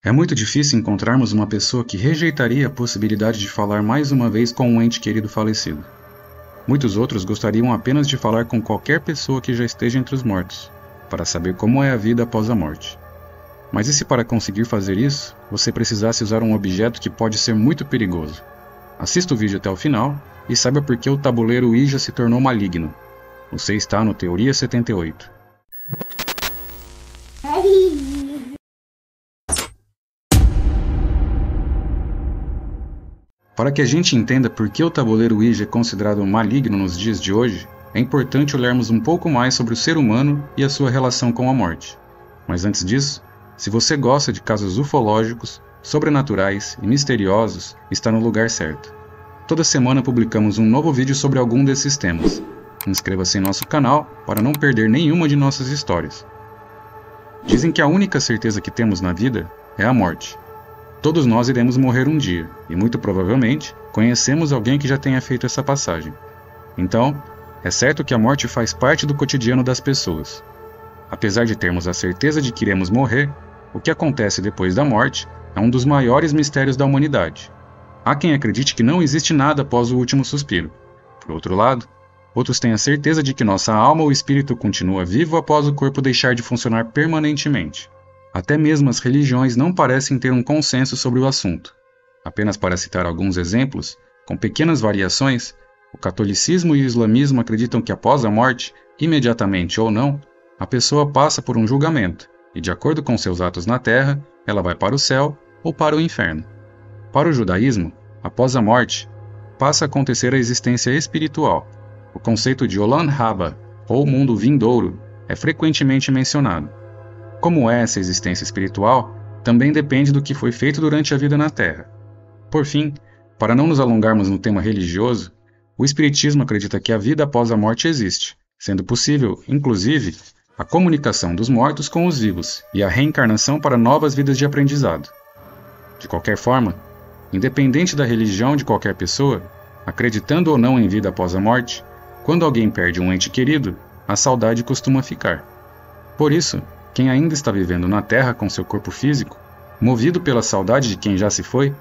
É muito difícil encontrarmos uma pessoa que rejeitaria a possibilidade de falar mais uma vez com um ente querido falecido. Muitos outros gostariam apenas de falar com qualquer pessoa que já esteja entre os mortos, para saber como é a vida após a morte. Mas e se para conseguir fazer isso, você precisasse usar um objeto que pode ser muito perigoso? Assista o vídeo até o final e saiba por que o tabuleiro Ouija se tornou maligno. Você está no Teoria 78. Para que a gente entenda por que o tabuleiro Ouija é considerado maligno nos dias de hoje, é importante olharmos um pouco mais sobre o ser humano e a sua relação com a morte. Mas antes disso, se você gosta de casos ufológicos, sobrenaturais e misteriosos, está no lugar certo. Toda semana publicamos um novo vídeo sobre algum desses temas. Inscreva-se em nosso canal para não perder nenhuma de nossas histórias. Dizem que a única certeza que temos na vida é a morte. Todos nós iremos morrer um dia, e muito provavelmente conhecemos alguém que já tenha feito essa passagem. Então, é certo que a morte faz parte do cotidiano das pessoas. Apesar de termos a certeza de que iremos morrer, o que acontece depois da morte é um dos maiores mistérios da humanidade. Há quem acredite que não existe nada após o último suspiro. Por outro lado, outros têm a certeza de que nossa alma ou espírito continua vivo após o corpo deixar de funcionar permanentemente. Até mesmo as religiões não parecem ter um consenso sobre o assunto. Apenas para citar alguns exemplos, com pequenas variações, o catolicismo e o islamismo acreditam que após a morte, imediatamente ou não, a pessoa passa por um julgamento, e de acordo com seus atos na terra, ela vai para o céu ou para o inferno. Para o judaísmo, após a morte, passa a acontecer a existência espiritual. O conceito de Olam Haba, ou mundo vindouro, é frequentemente mencionado. Como é essa existência espiritual, também depende do que foi feito durante a vida na Terra. Por fim, para não nos alongarmos no tema religioso, o Espiritismo acredita que a vida após a morte existe, sendo possível, inclusive, a comunicação dos mortos com os vivos e a reencarnação para novas vidas de aprendizado. De qualquer forma, independente da religião de qualquer pessoa, acreditando ou não em vida após a morte, quando alguém perde um ente querido, a saudade costuma ficar. Por isso, quem ainda está vivendo na Terra com seu corpo físico, movido pela saudade de quem já se foi,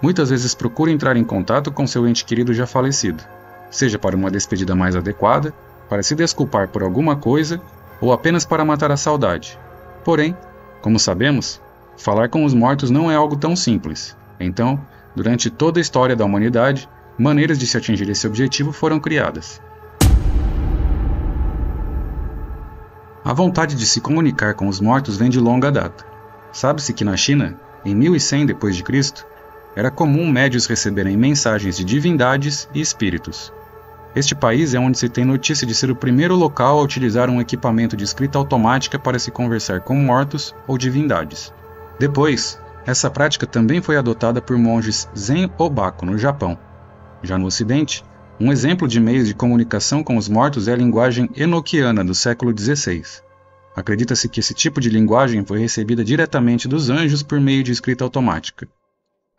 muitas vezes procura entrar em contato com seu ente querido já falecido, seja para uma despedida mais adequada, para se desculpar por alguma coisa ou apenas para matar a saudade. Porém, como sabemos, falar com os mortos não é algo tão simples. Então, durante toda a história da humanidade, maneiras de se atingir esse objetivo foram criadas. A vontade de se comunicar com os mortos vem de longa data. Sabe-se que na China, em 1100 d.C., era comum médios receberem mensagens de divindades e espíritos. Este país é onde se tem notícia de ser o primeiro local a utilizar um equipamento de escrita automática para se conversar com mortos ou divindades. Depois, essa prática também foi adotada por monges Zen Obaku no Japão. Já no Ocidente, um exemplo de meios de comunicação com os mortos é a linguagem enoquiana do século XVI. Acredita-se que esse tipo de linguagem foi recebida diretamente dos anjos por meio de escrita automática.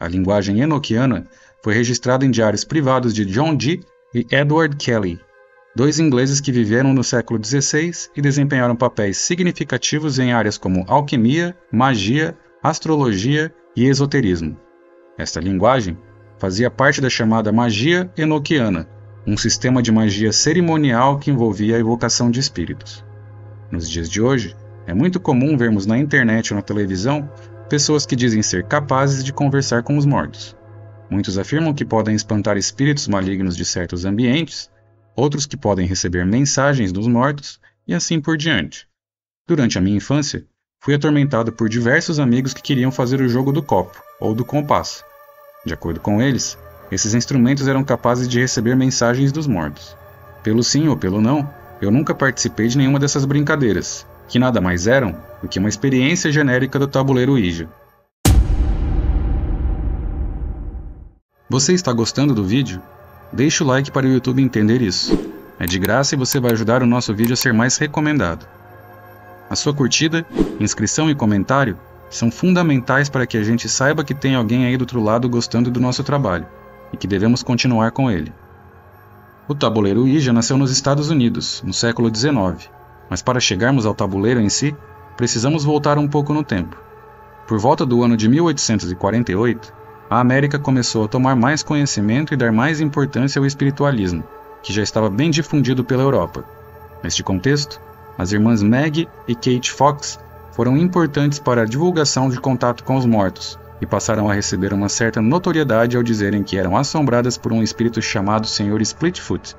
A linguagem enoquiana foi registrada em diários privados de John Dee e Edward Kelly, dois ingleses que viveram no século XVI e desempenharam papéis significativos em áreas como alquimia, magia, astrologia e esoterismo. Esta linguagem fazia parte da chamada magia enoquiana, um sistema de magia cerimonial que envolvia a evocação de espíritos. Nos dias de hoje, é muito comum vermos na internet ou na televisão pessoas que dizem ser capazes de conversar com os mortos. Muitos afirmam que podem espantar espíritos malignos de certos ambientes, outros que podem receber mensagens dos mortos e assim por diante. Durante a minha infância, fui atormentado por diversos amigos que queriam fazer o jogo do copo ou do compasso. De acordo com eles, esses instrumentos eram capazes de receber mensagens dos mortos. Pelo sim ou pelo não, eu nunca participei de nenhuma dessas brincadeiras, que nada mais eram do que uma experiência genérica do tabuleiro Ouija. Você está gostando do vídeo? Deixe o like para o YouTube entender isso. É de graça e você vai ajudar o nosso vídeo a ser mais recomendado. A sua curtida, inscrição e comentário são fundamentais para que a gente saiba que tem alguém aí do outro lado gostando do nosso trabalho, e que devemos continuar com ele. O tabuleiro Ouija nasceu nos Estados Unidos, no século XIX, mas para chegarmos ao tabuleiro em si, precisamos voltar um pouco no tempo. Por volta do ano de 1848, a América começou a tomar mais conhecimento e dar mais importância ao espiritualismo, que já estava bem difundido pela Europa. Neste contexto, as irmãs Maggie e Kate Fox foram importantes para a divulgação de contato com os mortos e passaram a receber uma certa notoriedade ao dizerem que eram assombradas por um espírito chamado Sr. Splitfoot.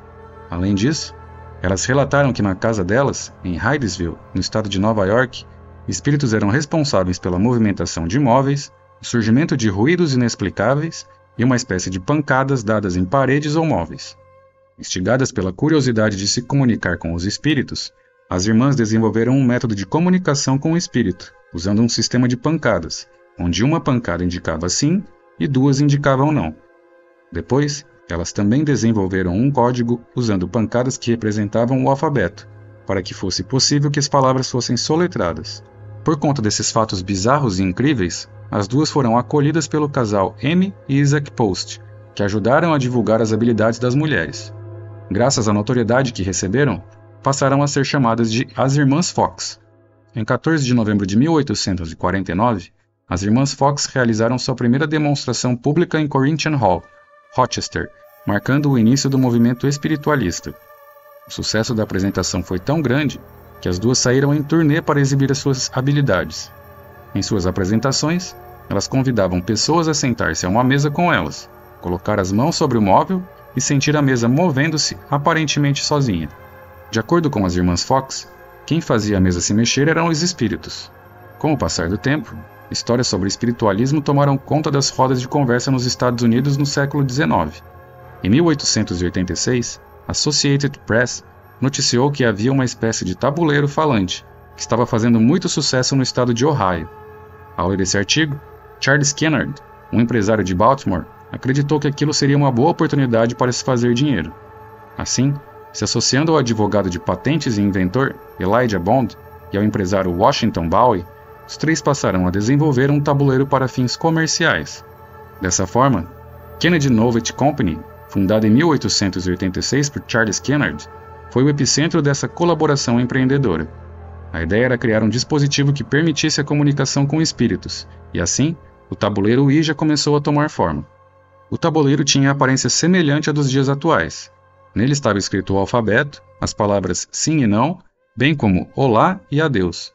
Além disso, elas relataram que na casa delas, em Hydesville, no estado de Nova York, espíritos eram responsáveis pela movimentação de móveis, o surgimento de ruídos inexplicáveis e uma espécie de pancadas dadas em paredes ou móveis. Instigadas pela curiosidade de se comunicar com os espíritos, as irmãs desenvolveram um método de comunicação com o espírito, usando um sistema de pancadas, onde uma pancada indicava sim e duas indicavam não. Depois, elas também desenvolveram um código usando pancadas que representavam o alfabeto, para que fosse possível que as palavras fossem soletradas. Por conta desses fatos bizarros e incríveis, as duas foram acolhidas pelo casal Amy e Isaac Post, que ajudaram a divulgar as habilidades das mulheres. Graças à notoriedade que receberam, passaram a ser chamadas de as Irmãs Fox. Em 14 de novembro de 1849, as Irmãs Fox realizaram sua primeira demonstração pública em Corinthian Hall, Rochester, marcando o início do movimento espiritualista. O sucesso da apresentação foi tão grande que as duas saíram em turnê para exibir as suas habilidades. Em suas apresentações, elas convidavam pessoas a sentar-se a uma mesa com elas, colocar as mãos sobre o móvel e sentir a mesa movendo-se aparentemente sozinha. De acordo com as Irmãs Fox, quem fazia a mesa se mexer eram os espíritos. Com o passar do tempo, histórias sobre espiritualismo tomaram conta das rodas de conversa nos Estados Unidos no século XIX. Em 1886, a Associated Press noticiou que havia uma espécie de tabuleiro falante, que estava fazendo muito sucesso no estado de Ohio. Ao ler esse artigo, Charles Kennard, um empresário de Baltimore, acreditou que aquilo seria uma boa oportunidade para se fazer dinheiro. Assim, se associando ao advogado de patentes e inventor Elijah Bond e ao empresário Washington Bowie, os três passaram a desenvolver um tabuleiro para fins comerciais. Dessa forma, Kennedy Novet Company, fundada em 1886 por Charles Kennard, foi o epicentro dessa colaboração empreendedora. A ideia era criar um dispositivo que permitisse a comunicação com espíritos, e assim, o tabuleiro Ouija começou a tomar forma. O tabuleiro tinha aparência semelhante à dos dias atuais. Nele estava escrito o alfabeto, as palavras sim e não, bem como olá e adeus.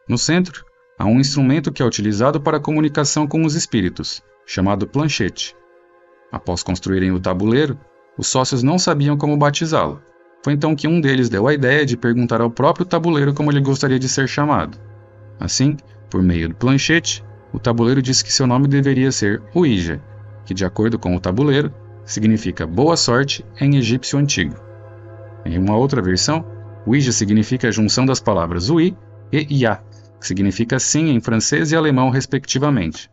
No centro, há um instrumento que é utilizado para a comunicação com os espíritos, chamado planchete. Após construírem o tabuleiro, os sócios não sabiam como batizá-lo. Foi então que um deles deu a ideia de perguntar ao próprio tabuleiro como ele gostaria de ser chamado. Assim, por meio do planchete, o tabuleiro disse que seu nome deveria ser Ouija, que, de acordo com o tabuleiro, significa boa sorte em egípcio antigo. Em uma outra versão, Ouija significa a junção das palavras oui e ya, que significa sim em francês e alemão respectivamente.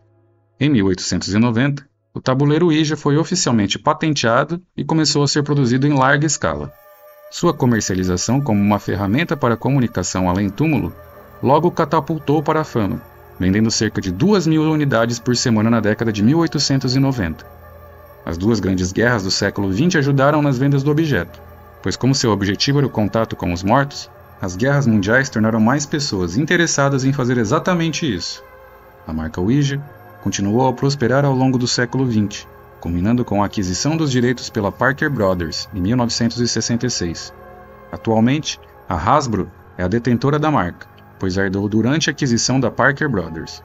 Em 1890, o tabuleiro Ouija foi oficialmente patenteado e começou a ser produzido em larga escala. Sua comercialização como uma ferramenta para comunicação além-túmulo logo catapultou para a fama, vendendo cerca de 2.000 unidades por semana na década de 1890. As duas grandes guerras do século XX ajudaram nas vendas do objeto, pois como seu objetivo era o contato com os mortos, as guerras mundiais tornaram mais pessoas interessadas em fazer exatamente isso. A marca Ouija continuou a prosperar ao longo do século XX, culminando com a aquisição dos direitos pela Parker Brothers, em 1966. Atualmente, a Hasbro é a detentora da marca, pois herdou durante a aquisição da Parker Brothers.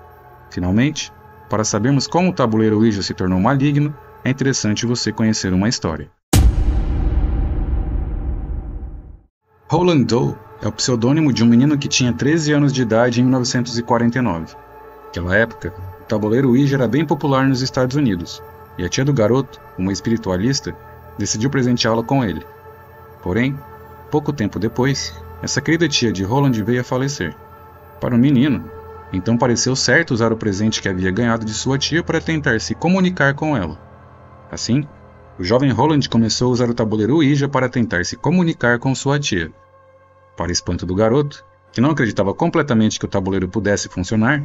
Finalmente, para sabermos como o tabuleiro Ouija se tornou maligno, é interessante você conhecer uma história. Roland Doe é o pseudônimo de um menino que tinha 13 anos de idade em 1949. Naquela época, o tabuleiro Ouija era bem popular nos Estados Unidos, e a tia do garoto, uma espiritualista, decidiu presenteá-lo com ele. Porém, pouco tempo depois, essa querida tia de Roland veio a falecer. Para o menino, então pareceu certo usar o presente que havia ganhado de sua tia para tentar se comunicar com ela. Assim, o jovem Roland começou a usar o tabuleiro Ouija para tentar se comunicar com sua tia. Para espanto do garoto, que não acreditava completamente que o tabuleiro pudesse funcionar,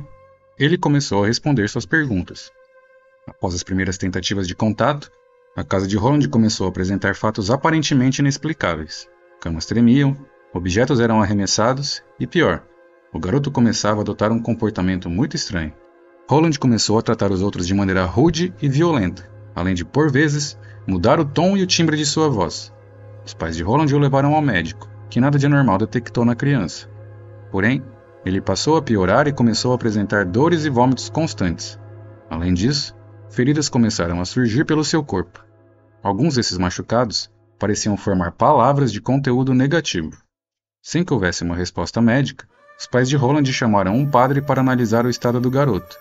ele começou a responder suas perguntas. Após as primeiras tentativas de contato, a casa de Roland começou a apresentar fatos aparentemente inexplicáveis. Camas tremiam, objetos eram arremessados e, pior, o garoto começava a adotar um comportamento muito estranho. Roland começou a tratar os outros de maneira rude e violenta, além de, por vezes, mudar o tom e o timbre de sua voz. Os pais de Roland o levaram ao médico, que nada de anormal detectou na criança. Porém, ele passou a piorar e começou a apresentar dores e vômitos constantes. Além disso, feridas começaram a surgir pelo seu corpo. Alguns desses machucados pareciam formar palavras de conteúdo negativo. Sem que houvesse uma resposta médica, os pais de Roland chamaram um padre para analisar o estado do garoto.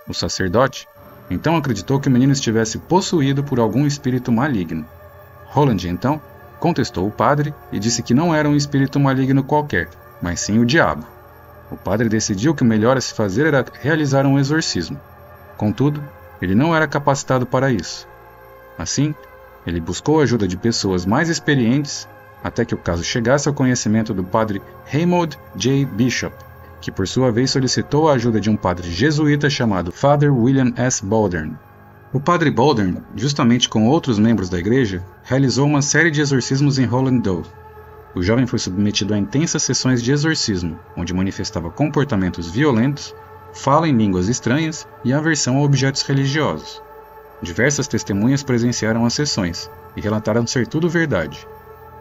O sacerdote então acreditou que o menino estivesse possuído por algum espírito maligno. Roland, então, contestou o padre e disse que não era um espírito maligno qualquer, mas sim o diabo. O padre decidiu que o melhor a se fazer era realizar um exorcismo. Contudo, ele não era capacitado para isso. Assim, ele buscou a ajuda de pessoas mais experientes até que o caso chegasse ao conhecimento do padre Raymond J. Bishop, que por sua vez solicitou a ajuda de um padre jesuíta chamado Father William S. Baldern. O padre Baldern, justamente com outros membros da igreja, realizou uma série de exorcismos em Roland Doe. O jovem foi submetido a intensas sessões de exorcismo, onde manifestava comportamentos violentos, fala em línguas estranhas e aversão a objetos religiosos. Diversas testemunhas presenciaram as sessões e relataram ser tudo verdade.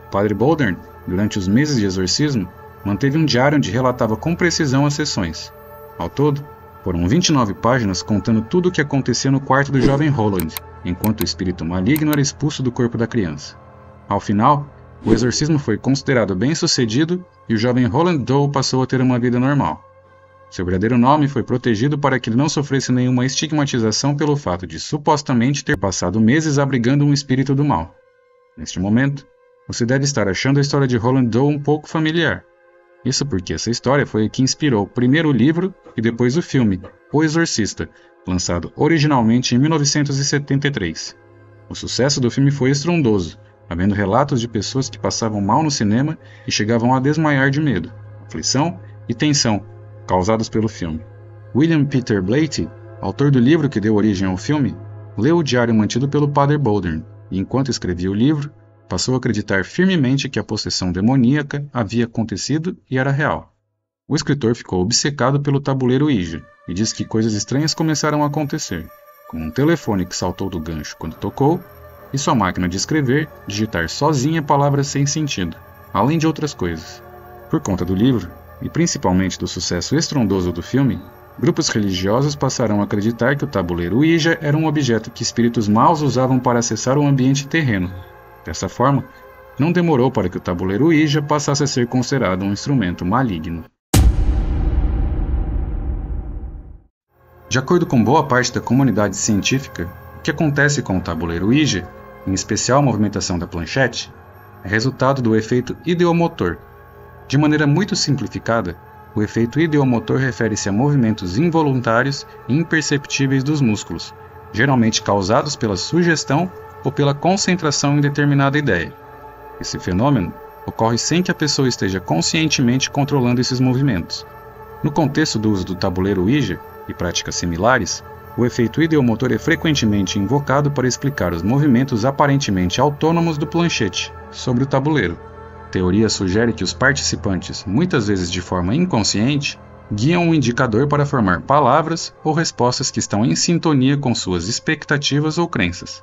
O padre Baldern, durante os meses de exorcismo, manteve um diário onde relatava com precisão as sessões. Ao todo, foram 29 páginas contando tudo o que acontecia no quarto do jovem Roland, enquanto o espírito maligno era expulso do corpo da criança. Ao final, o exorcismo foi considerado bem-sucedido e o jovem Roland Doe passou a ter uma vida normal. Seu verdadeiro nome foi protegido para que ele não sofresse nenhuma estigmatização pelo fato de supostamente ter passado meses abrigando um espírito do mal. Neste momento, você deve estar achando a história de Roland Doe um pouco familiar. Isso porque essa história foi a que inspirou primeiro o livro e depois o filme, O Exorcista, lançado originalmente em 1973. O sucesso do filme foi estrondoso, havendo relatos de pessoas que passavam mal no cinema e chegavam a desmaiar de medo, aflição e tensão causados pelo filme. William Peter Blatty, autor do livro que deu origem ao filme, leu o diário mantido pelo padre Baldern e, enquanto escrevia o livro, passou a acreditar firmemente que a possessão demoníaca havia acontecido e era real. O escritor ficou obcecado pelo tabuleiro Ouija e diz que coisas estranhas começaram a acontecer, como um telefone que saltou do gancho quando tocou e sua máquina de escrever digitar sozinha palavras sem sentido, além de outras coisas. Por conta do livro, e principalmente do sucesso estrondoso do filme, grupos religiosos passaram a acreditar que o tabuleiro Ouija era um objeto que espíritos maus usavam para acessar o ambiente terreno. Dessa forma, não demorou para que o tabuleiro Ouija passasse a ser considerado um instrumento maligno. De acordo com boa parte da comunidade científica, o que acontece com o tabuleiro Ouija, em especial a movimentação da planchete, é resultado do efeito ideomotor. De maneira muito simplificada, o efeito ideomotor refere-se a movimentos involuntários e imperceptíveis dos músculos, geralmente causados pela sugestão ou pela concentração em determinada ideia. Esse fenômeno ocorre sem que a pessoa esteja conscientemente controlando esses movimentos. No contexto do uso do tabuleiro Ouija e práticas similares, o efeito ideomotor é frequentemente invocado para explicar os movimentos aparentemente autônomos do planchete sobre o tabuleiro. A teoria sugere que os participantes, muitas vezes de forma inconsciente, guiam o indicador para formar palavras ou respostas que estão em sintonia com suas expectativas ou crenças.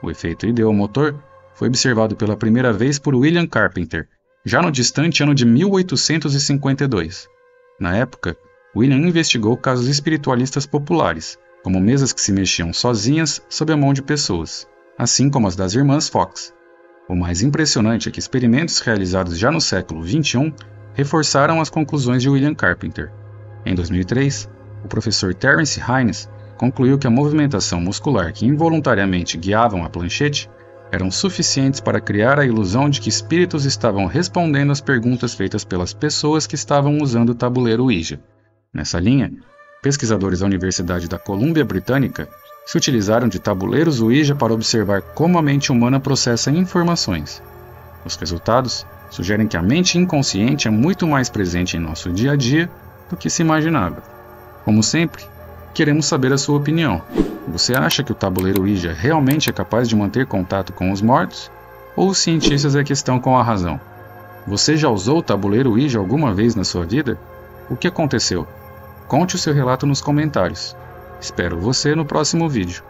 O efeito ideomotor foi observado pela primeira vez por William Carpenter, já no distante ano de 1852. Na época, William investigou casos espiritualistas populares, como mesas que se mexiam sozinhas sob a mão de pessoas, assim como as das irmãs Fox. O mais impressionante é que experimentos realizados já no século XXI reforçaram as conclusões de William Carpenter. Em 2003, o professor Terence Hines concluiu que a movimentação muscular que involuntariamente guiavam a planchete eram suficientes para criar a ilusão de que espíritos estavam respondendo às perguntas feitas pelas pessoas que estavam usando o tabuleiro Ouija. Nessa linha, pesquisadores da Universidade da Colômbia Britânica se utilizaram de tabuleiros Ouija para observar como a mente humana processa informações. Os resultados sugerem que a mente inconsciente é muito mais presente em nosso dia a dia do que se imaginava. Como sempre, queremos saber a sua opinião. Você acha que o tabuleiro Ouija realmente é capaz de manter contato com os mortos? Ou os cientistas é que estão com a razão? Você já usou o tabuleiro Ouija alguma vez na sua vida? O que aconteceu? Conte o seu relato nos comentários. Espero você no próximo vídeo.